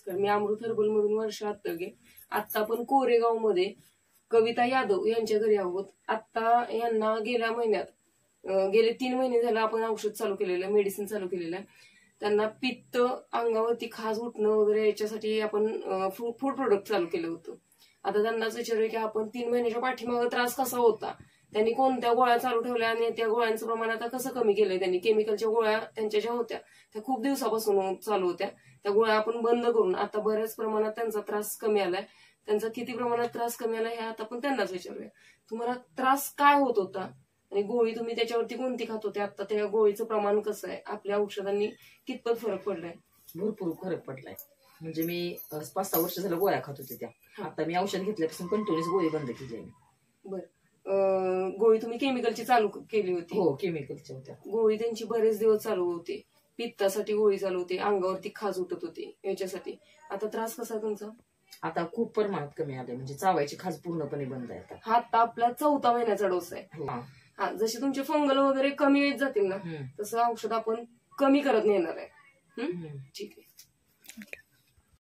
नमस्कार, मी अमृत हर्बल मधून वर्षा आत्तगे. आत्ता आपण कोरेगाव मध्ये कविता यादव यांच्या घरी आहोत. आता यांना गेल्या महिन्यात गेले 3 महिने झाले आपण औषध चालू केलेलं आहे, मेडिसिन चालू केलेलं आहे. त्यांना पित्त, अंगावरती खाज उठणं वगैरे याच्यासाठी आपण फूड प्रोडक्ट चालू केलं होतं. आता त्यांनाच विचारूया की आपण 3 महिन्याच्या पाठीमागे त्रास कसा होता, त्यांनी कोणत्या गोळ्या चालू ठेवल्या आणि त्या गोळ्यांचं प्रमाण आता कसं कमी केलंय त्यांनी. केमिकलच्या गोळ्या त्यांच्या ज्या होत्या त्या खूप दिवसापासून चालू होत्या, त्या गोळ्या आपण बंद करून आता बऱ्याच प्रमाणात त्यांचा त्रास कमी आलाय. त्यांचा किती प्रमाणात त्रास कमी आलाय हे आता आपण त्यांनाच विचारूया. तुम्हाला त्रास काय होत होता आणि गोळी तुम्ही त्याच्यावरती कोणती खात होते, आता त्या गोळीचं प्रमाण कसं आहे, आपल्या औषधांनी कितपत फरक पडलाय? भरपूर फरक पडलाय. म्हणजे मी 5-6 वर्ष झालं गोळ्या खात होते त्या. आता मी औषध घेतल्यापासून कंटिन्यूस गोळी बंद केली आहे. बरं, गोळी तुम्ही केमिकलची चालू केली होती? हो, केमिकलच्या होत्या. गोळी त्यांची बरेच दिवस चालू होती. पित्तासाठी गोळी चालू होती, अंगावरती खाज उठत होती याच्यासाठी. आता त्रास कसा आहे तुमचा? आता खूप प्रमाणात कमी आले, म्हणजे चावायची खाज पूर्णपणे बंद आहे आता. हा आता आपला 4था महिन्याचा डोस आहे. हा, जसे तुमचे फंगल वगैरे कमी येत जातील ना, तसं औषध आपण कमी करत नेणार आहे. ठीक आहे.